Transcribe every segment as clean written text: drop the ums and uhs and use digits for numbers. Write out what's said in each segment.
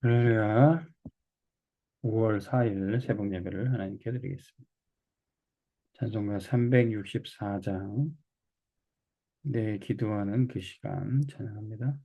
할렐루야. 5월 4일 새벽 예배를 하나님께 드리겠습니다. 찬송가 364장, 내 기도하는 그 시간 찬양합니다.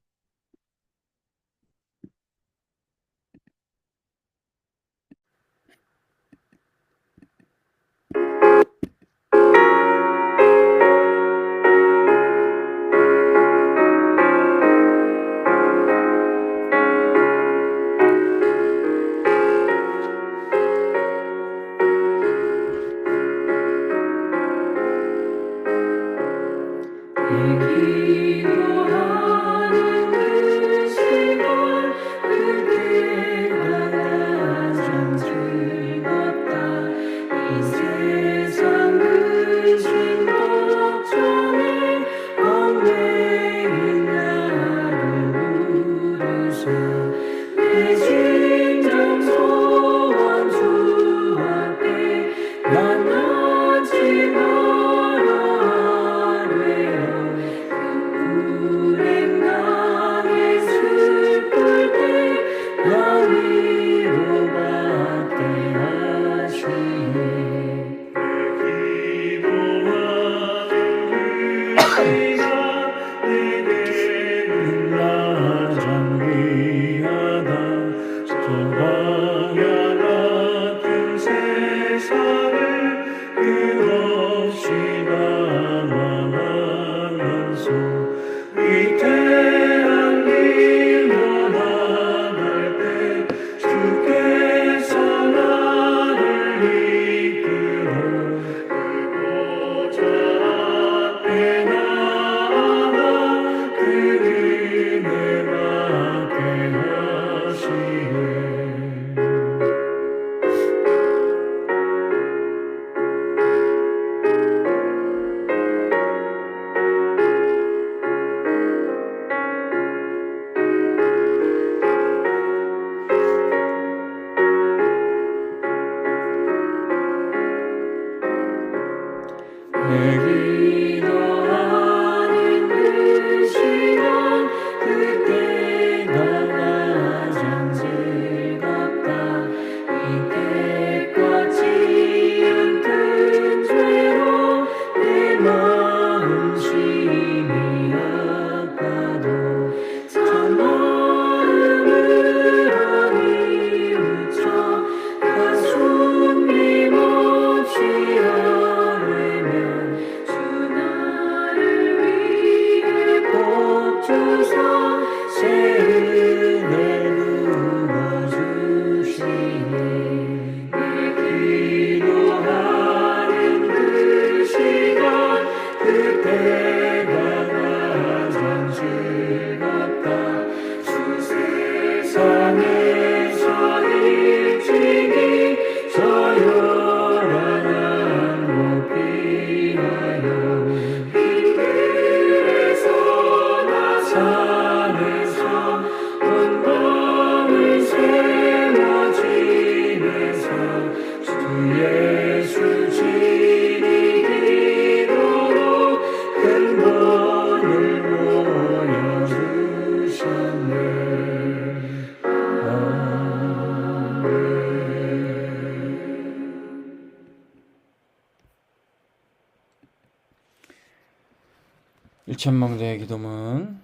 일천망대의 기도문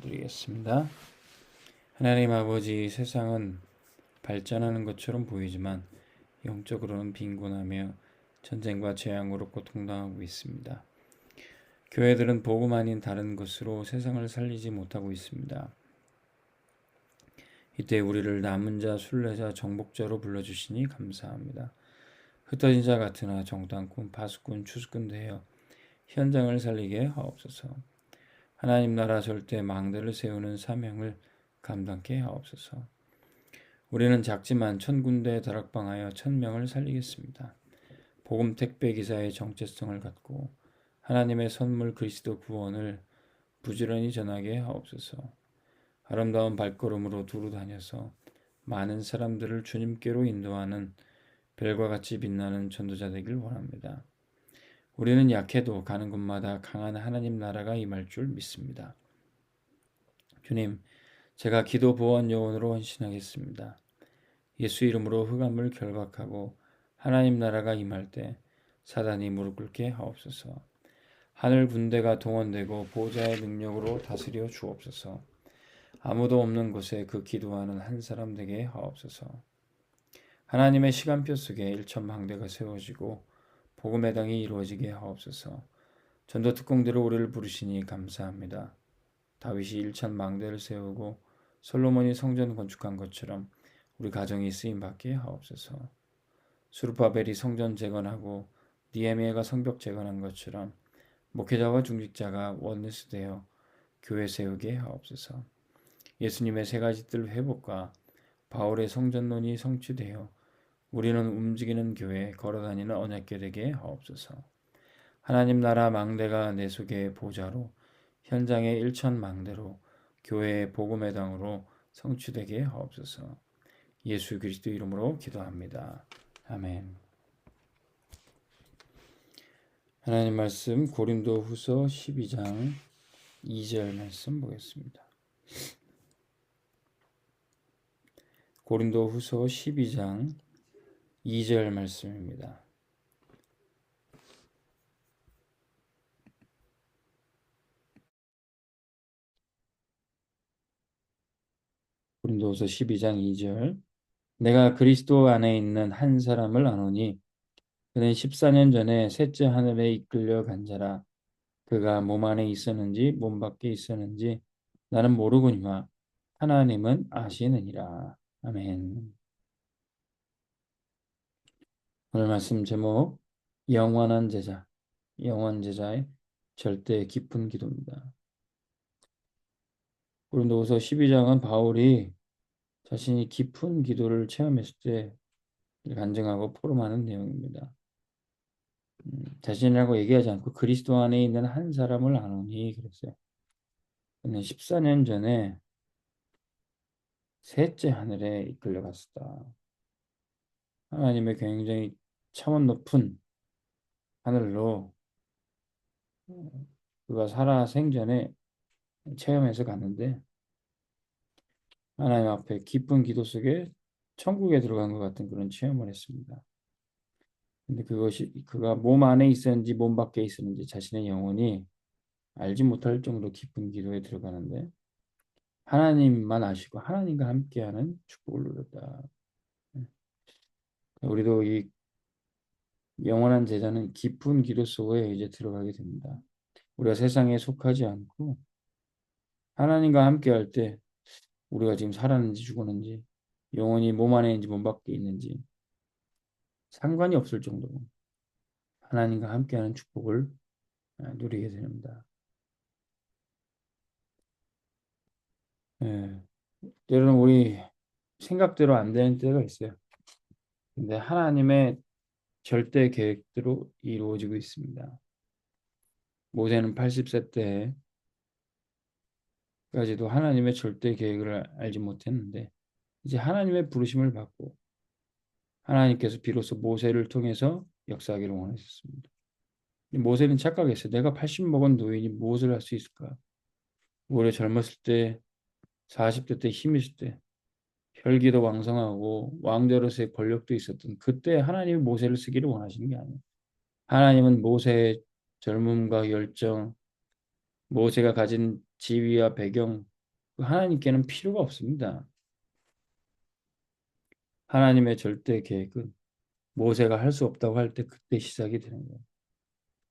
드리겠습니다. 하나님 아버지, 세상은 발전하는 것처럼 보이지만 영적으로는 빈곤하며 전쟁과 재앙으로 고통당하고 있습니다. 교회들은 복음 아닌 다른 것으로 세상을 살리지 못하고 있습니다. 이때 우리를 남은 자, 순례자, 정복자로 불러주시니 감사합니다. 흩어진 자 같으나 정탐꾼, 파수꾼, 추수꾼 되어 현장을 살리게 하옵소서. 하나님 나라 절대 망대를 세우는 사명을 감당케 하옵소서. 우리는 작지만 1000군데에 다락방하여 1000명을 살리겠습니다. 복음 택배 기사의 정체성을 갖고 하나님의 선물 그리스도 구원을 부지런히 전하게 하옵소서. 아름다운 발걸음으로 두루 다녀서 많은 사람들을 주님께로 인도하는 별과 같이 빛나는 전도자 되길 원합니다. 우리는 약해도 가는 곳마다 강한 하나님 나라가 임할 줄 믿습니다. 주님, 제가 기도 보원 요원으로 헌신하겠습니다. 예수 이름으로 흑암을 결박하고 하나님 나라가 임할 때 사단이 무릎 꿇게 하옵소서. 하늘 군대가 동원되고 보좌의 능력으로 다스려 주옵소서. 아무도 없는 곳에 그 기도하는 한 사람 되게 하옵소서. 하나님의 시간표 속에 일천망대가 세워지고 복음의 당이 이루어지게 하옵소서. 전도 특공대로 우리를 부르시니 감사합니다. 다윗이 일천망대를 세우고 솔로몬이 성전 건축한 것처럼 우리 가정이 쓰임 받게 하옵소서. 수르바벨이 성전 재건하고 니에미아가 성벽 재건한 것처럼 목회자와 중직자가 원내스 되어 교회 세우게 하옵소서. 예수님의 세 가지 뜰 회복과 바울의 성전론이 성취되어 우리는 움직이는 교회 걸어다니는 언약궤 되게 하옵소서. 하나님 나라 망대가 내 속의 보좌로 현장의 일천망대로 교회의 복음의 당으로 성취되게 하옵소서. 예수 그리스도 이름으로 기도합니다. 아멘. 하나님 말씀 고린도후서 12장 2절 말씀 보겠습니다. 고린도후서 12장 2절 말씀입니다. 고린도후서 12장 2절 내가 그리스도 안에 있는 한 사람을 아노니 그는 14년 전에 셋째 하늘에 이끌려 간 자라. 그가 몸 안에 있었는지 몸 밖에 있었는지 나는 모르거니와 하나님은 아시느니라. 아멘. 오늘 말씀 제목 영원한 제자, 영원 제자의 절대 깊은 기도입니다. 고린도후서 12장은 바울이 자신이 깊은 기도를 체험했을 때 간증하고 포럼하는 내용입니다. 자신이라고 얘기하지 않고 그리스도 안에 있는 한 사람을 아노니 그랬어요. 그는 14년 전에 셋째 하늘에 이끌려갔었다. 하나님의 굉장히 차원 높은 하늘로 그가 살아 생전에 체험해서 갔는데 하나님 앞에 기쁜 기도 속에 천국에 들어간 것 같은 그런 체험을 했습니다. 근데 그것이 그가 몸 안에 있었는지 몸 밖에 있었는지 자신의 영혼이 알지 못할 정도로 깊은 기도에 들어가는데 하나님만 아시고 하나님과 함께하는 축복을 누렸다. 우리도 이 영원한 제자는 깊은 기도 속에 이제 들어가게 됩니다. 우리가 세상에 속하지 않고 하나님과 함께할 때 우리가 지금 살았는지 죽었는지 영혼이 몸 안에 있는지 몸 밖에 있는지 상관이 없을 정도로 하나님과 함께하는 축복을 누리게 됩니다. 예, 때로는 우리 생각대로 안 되는 때가 있어요. 근데 하나님의 절대 계획대로 이루어지고 있습니다. 모세는 80세 때까지도 하나님의 절대 계획을 알지 못했는데 이제 하나님의 부르심을 받고 하나님께서 비로소 모세를 통해서 역사하기를 원하셨습니다. 모세는 착각했어요. 내가 80 먹은 노인이 무엇을 할 수 있을까? 오히려 젊었을 때 40대 때 힘이 있을 때 혈기도 왕성하고 왕자로서의 권력도 있었던 그때 하나님이 모세를 쓰기를 원하시는 게 아니에요. 하나님은 모세의 젊음과 열정, 모세가 가진 지위와 배경, 하나님께는 필요가 없습니다. 하나님의 절대 계획은 모세가 할 수 없다고 할 때 그때 시작이 되는 거예요.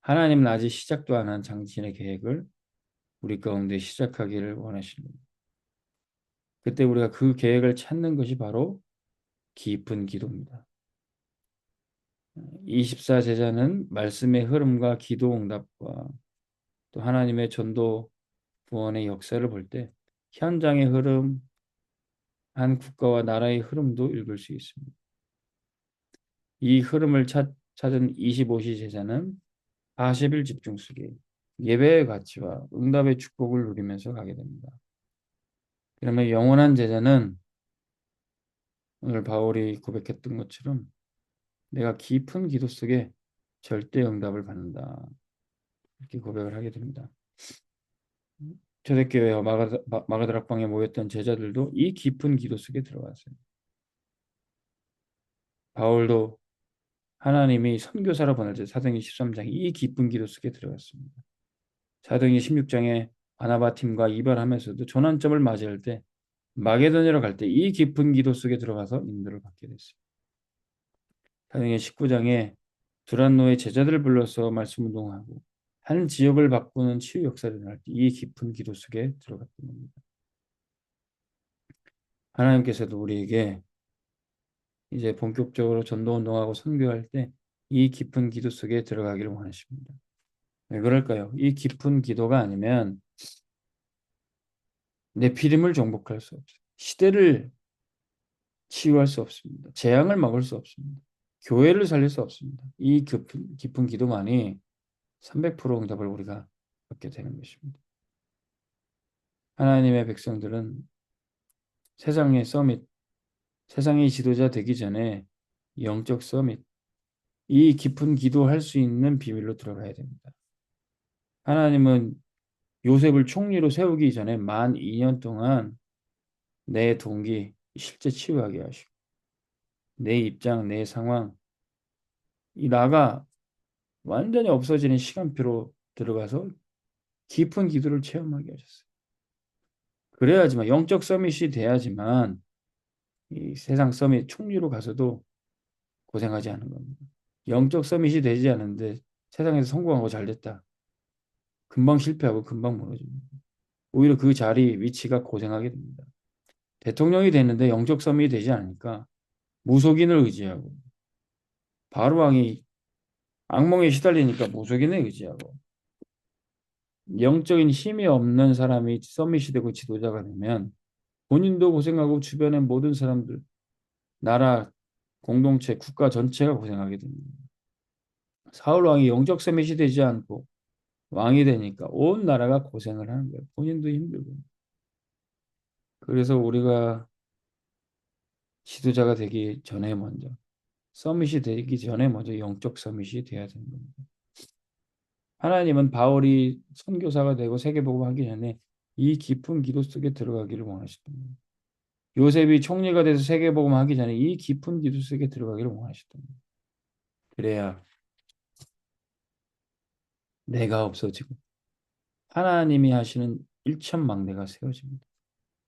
하나님은 아직 시작도 안 한 당신의 계획을 우리 가운데 시작하기를 원하십니다. 그때 우리가 그 계획을 찾는 것이 바로 깊은 기도입니다. 24제자는 말씀의 흐름과 기도 응답과 또 하나님의 전도 구원의 역사를 볼 때 현장의 흐름, 한 국가와 나라의 흐름도 읽을 수 있습니다. 이 흐름을 찾은 25시 제자는 40일 집중 속에 예배의 가치와 응답의 축복을 누리면서 가게 됩니다. 그러면 영원한 제자는 오늘 바울이 고백했던 것처럼 내가 깊은 기도 속에 절대 응답을 받는다. 이렇게 고백을 하게 됩니다. 초대교회와 마가다락방에 모였던 제자들도 이 깊은 기도 속에 들어갔어요. 바울도 하나님이 선교사로 보낼 때 사도행전 13장에 이 깊은 기도 속에 들어갔습니다. 사도행전 16장에 바나바 팀과 이별하면서도 전환점을 맞이할 때 마게도냐로 갈 때 이 깊은 기도 속에 들어가서 인도를 받게 됐어요. 사도행전 19장에 두란노의 제자들을 불러서 말씀 운동하고 한 지역을 바꾸는 치유 역사를 일어날 때 이 깊은 기도 속에 들어갔던 겁니다. 하나님께서도 우리에게 이제 본격적으로 전도 운동하고 선교할 때 이 깊은 기도 속에 들어가기를 원하십니다. 왜 그럴까요? 이 깊은 기도가 아니면 네피림을 정복할 수 없어요. 시대를 치유할 수 없습니다. 재앙을 막을 수 없습니다. 교회를 살릴 수 없습니다. 이 깊은 기도만이 300% 응답을 우리가 받게 되는 것입니다. 하나님의 백성들은 세상의 서밋, 세상의 지도자 되기 전에 영적 서밋, 이 깊은 기도할 수 있는 비밀로 들어가야 됩니다. 하나님은 요셉을 총리로 세우기 전에 만 2년 동안 내 동기 실제 치유하게 하시고 내 입장, 내 상황, 이 나가 완전히 없어지는 시간표로 들어가서 깊은 기도를 체험하게 하셨어요. 그래야지만 영적 서밋이 돼야지만 이 세상 서밋 총리로 가서도 고생하지 않은 겁니다. 영적 서밋이 되지 않는데 세상에서 성공하고 잘 됐다. 금방 실패하고 금방 무너집니다. 오히려 그 자리 위치가 고생하게 됩니다. 대통령이 됐는데 영적 서밋이 되지 않으니까 무속인을 의지하고 바로왕이 악몽에 시달리니까 무속인을 의지하고 영적인 힘이 없는 사람이 서밋이 되고 지도자가 되면 본인도 고생하고 주변의 모든 사람들, 나라, 공동체, 국가 전체가 고생하게 됩니다. 사울 왕이 영적 서밋이 되지 않고 왕이 되니까 온 나라가 고생을 하는 거예요. 본인도 힘들고. 그래서 우리가 지도자가 되기 전에 먼저 서밋이 되기 전에 먼저 영적 서밋이 돼야 되는 겁니다. 하나님은 바울이 선교사가 되고 세계복음하기 전에 이 깊은 기도 속에 들어가기를 원하셨던 거예요. 요셉이 총리가 돼서 세계복음하기 전에 이 깊은 기도 속에 들어가기를 원하셨던 거예요. 그래야 내가 없어지고 하나님이 하시는 일천망대가 세워집니다.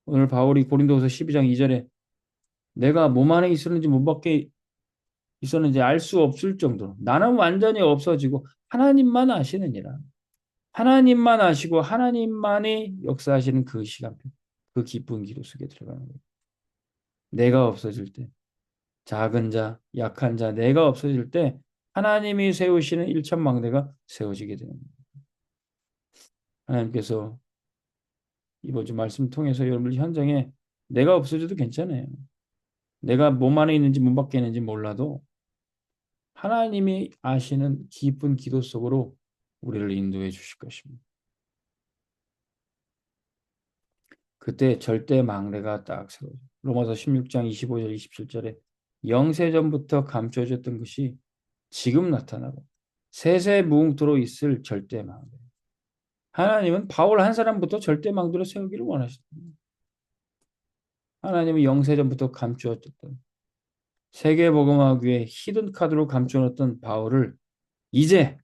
오늘 바울이 고린도서 12장 2절에 내가 몸 안에 있었는지 몸 밖에 있었는지 알 수 없을 정도로 나는 완전히 없어지고 하나님만 아시느니라. 하나님만 아시고 하나님만이 역사하시는 그 시간표, 그 기쁜 기도 속에 들어가는 거예요. 내가 없어질 때, 작은 자, 약한 자, 내가 없어질 때 하나님이 세우시는 일천망대가 세워지게 되는 거예요. 하나님께서 이번 주 말씀 통해서 여러분들 현장에 내가 없어져도 괜찮아요. 내가 몸 안에 있는지 몸 밖에 있는지 몰라도 하나님이 아시는 깊은 기도 속으로 우리를 인도해 주실 것입니다. 그때 절대 망대가 딱 세워져. 로마서 16장 25절 27절에 영세전부터 감춰졌던 것이 지금 나타나고 세세무궁토록 있을 절대 망대. 하나님은 바울 한 사람부터 절대 망대로 세우기를 원하십니다. 하나님은 영세전부터 감추었던 세계복음화기 위해 히든 카드로 감춰놓던 바울을 이제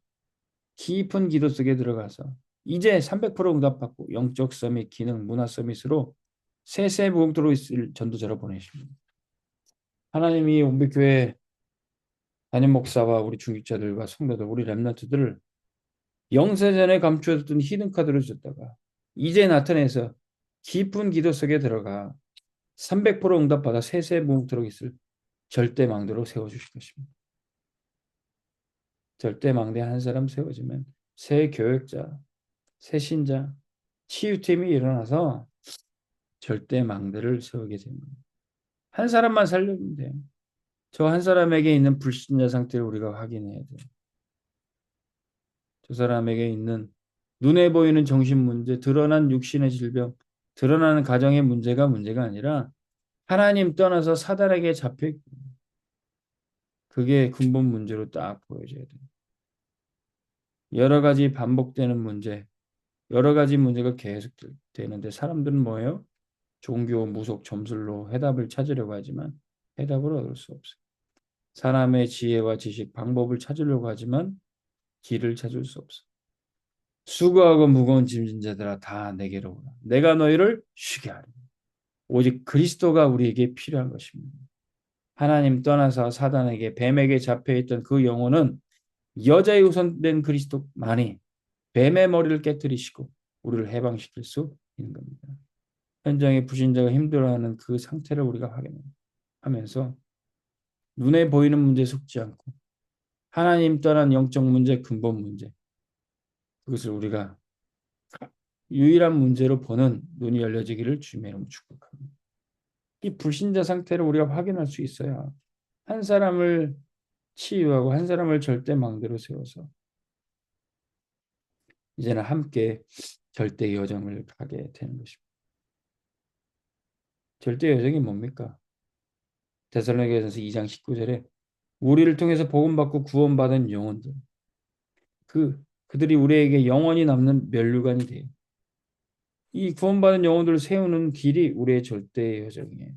깊은 기도 속에 들어가서 이제 300% 응답받고 영적 서밋, 기능, 문화 서밋으로 세세무궁토록 있을 전도자로 보내십니다. 하나님이 온백교회 담임 목사와 우리 중직자들과 성도들, 우리 렘넌트들을 영세전에 감추었던 히든 카드로 줬다가 이제 나타내서 깊은 기도 속에 들어가 300% 응답받아 세세무궁토록 있을 절대망대로 세워주실 것입니다. 절대망대 한 사람 세워지면 새 교역자, 새 신자, 치유팀이 일어나서 절대망대를 세우게 됩니다. 한 사람만 살려면 돼요. 저 한 사람에게 있는 불신자 상태를 우리가 확인해야 돼요. 저 사람에게 있는 눈에 보이는 정신 문제, 드러난 육신의 질병, 드러나는 가정의 문제가 아니라 하나님 떠나서 사단에게 잡혀있고 그게 근본 문제로 딱 보여져야 돼요. 여러 가지 반복되는 문제, 여러 가지 문제가 계속 되는데 사람들은 뭐예요? 종교, 무속, 점술로 해답을 찾으려고 하지만 해답을 얻을 수 없어요. 사람의 지혜와 지식, 방법을 찾으려고 하지만 길을 찾을 수 없어. 수고하고 무거운 짐진 자들아 다 내게로 오라. 내가 너희를 쉬게 하리라. 오직 그리스도가 우리에게 필요한 것입니다. 하나님 떠나서 사단에게 뱀에게 잡혀있던 그 영혼은 여자의 우선된 그리스도만이 뱀의 머리를 깨뜨리시고 우리를 해방시킬 수 있는 겁니다. 현장의 불신자가 힘들어하는 그 상태를 우리가 확인하면서 눈에 보이는 문제에 속지 않고 하나님 떠난 영적 문제, 근본 문제 그것을 우리가 유일한 문제로 보는 눈이 열려지기를 주님의 이름으로 축복합니다. 이 불신자 상태를 우리가 확인할 수 있어야 한 사람을 치유하고 한 사람을 절대 망대로 세워서 이제는 함께 절대 여정을 가게 되는 것입니다. 절대 여정이 뭡니까? 데살로니가전서 2장 19절에 우리를 통해서 복음받고 구원받은 영혼들 그들이 우리에게 영원히 남는 면류관이 돼요. 이 구원받은 영혼들을 세우는 길이 우리의 절대 여정이에요.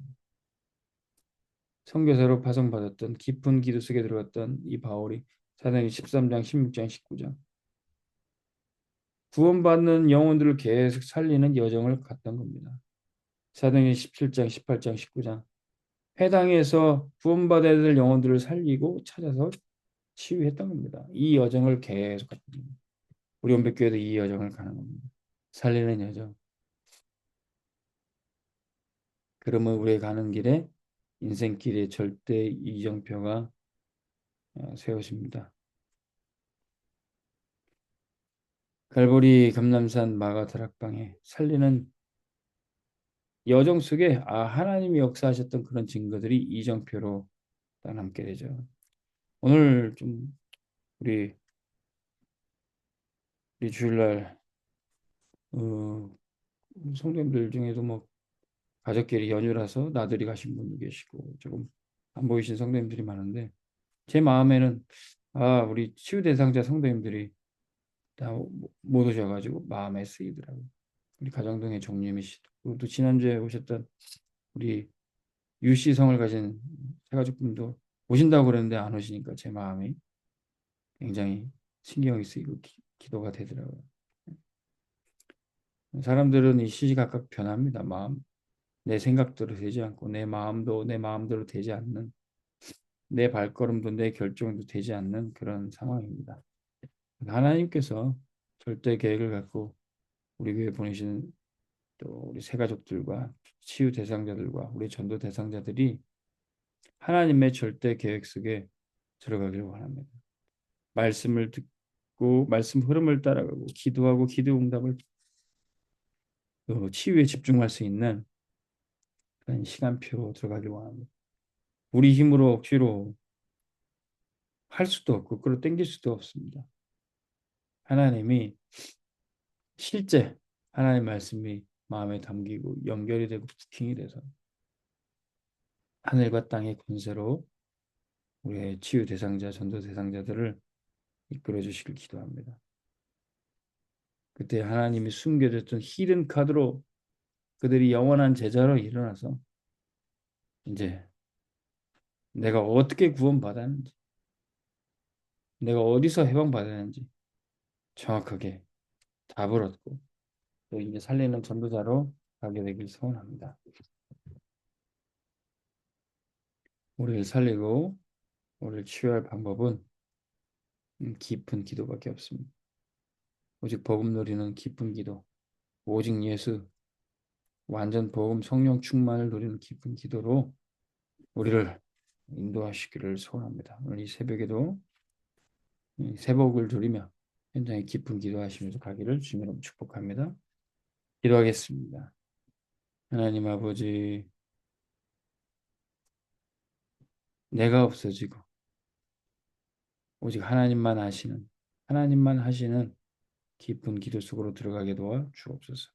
선교사로 파송받았던 깊은 기도 속에 들어갔던 이 바울이 사도행전 13장, 16장, 19장 구원받는 영혼들을 계속 살리는 여정을 갔던 겁니다. 사도행전 17장, 18장, 19장 회당에서 구원받아야 될 영혼들을 살리고 찾아서 치유했던 겁니다. 이 여정을 계속 갔던 겁니다. 우리 온백교회도 이 여정을 가는 겁니다. 살리는 여정. 그러면 우리의 가는 길에 인생길의 절대 이정표가 세워집니다. 갈보리 감람산 마가다락방에 살리는 여정 속에 하나님이 역사하셨던 그런 증거들이 이정표로 남게 되죠. 오늘 좀 우리 주일날 성도님들 중에도 뭐 가족끼리 연휴라서 나들이 가신 분도 계시고 조금 안 보이신 성도님들이 많은데 제 마음에는 우리 치유 대상자 성도님들이 다 못 오셔가지고 마음에 쓰이더라고요. 우리 가정동의 종님이 씨, 또 지난주에 오셨던 우리 유씨 성을 가진 해가족분도 오신다고 그랬는데 안 오시니까 제 마음이 굉장히 신경이 쓰이고 기도가 되더라고요. 사람들은 이 시시각각 변합니다. 마음 내 생각대로 되지 않고 내 마음도 내 마음대로 되지 않는 내 발걸음도 내 결정도 되지 않는 그런 상황입니다. 하나님께서 절대 계획을 갖고 우리 교회 보내시는 또 우리 새가족들과 치유 대상자들과 우리 전도 대상자들이 하나님의 절대 계획 속에 들어가기를 원합니다. 말씀을 듣고 말씀 흐름을 따라가고 기도하고 기도 응답을 또 치유에 집중할 수 있는 그런 시간표 들어가길 원합니다. 우리 힘으로 억지로 할 수도 없고 끌어당길 수도 없습니다. 하나님이 실제 하나님의 말씀이 마음에 담기고 연결이 되고 부킹이 돼서 하늘과 땅의 권세로 우리의 치유 대상자, 전도 대상자들을 이끌어 주시길 기도합니다. 그때 하나님이 숨겨졌던 히든 카드로 그들이 영원한 제자로 일어나서 이제 내가 어떻게 구원받았는지 내가 어디서 해방받았는지 정확하게 답을 얻고 또 이제 살리는 전도자로 가게 되길 소원합니다. 우리를 살리고 우리를 치유할 방법은 깊은 기도밖에 없습니다. 오직 복음 누리는 깊은 기도, 오직 예수, 완전 복음 성령 충만을 누리는 깊은 기도로 우리를 인도하시기를 소원합니다. 오늘 이 새벽에도 새복을 누리며 현장에 깊은 기도하시면서 가기를 주님으로 축복합니다. 기도하겠습니다. 하나님 아버지, 내가 없어지고 오직 하나님만 하시는 깊은 기도 속으로 들어가게 도와 주옵소서.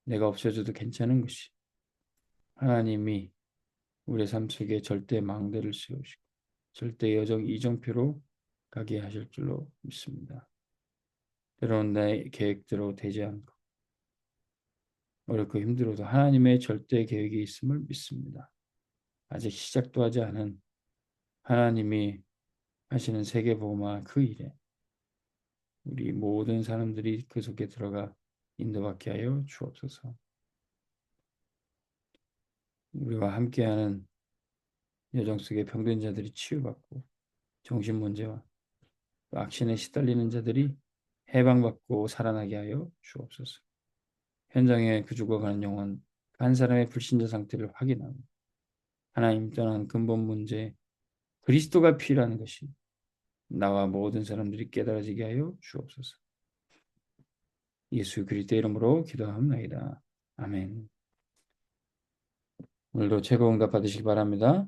내가 없어져도 괜찮은 것이 하나님이 우리의 삶 속에 절대 망대를 세우시고 절대 여정 이정표로 가게 하실 줄로 믿습니다. 때로는 내 계획대로 되지 않고 어렵고 힘들어도 하나님의 절대 계획이 있음을 믿습니다. 아직 시작도 하지 않은 하나님이 하시는 세계복음화 그 일에 우리 모든 사람들이 그 속에 들어가 인도받게 하여 주옵소서. 우리와 함께하는 여정 속에 병든 자들이 치유받고 정신 문제와 또 악신에 시달리는 자들이 해방받고 살아나게 하여 주옵소서. 현장에 그 죽어가는 영혼 한 사람의 불신자 상태를 확인하고 하나님 떠난 근본 문제 그리스도가 필요한 것이 나와 모든 사람들이 깨달아지게 하여 주옵소서. 예수 그리스도 이름으로 기도합니다. 아멘. 오늘도 최고 응답 받으시기 바랍니다.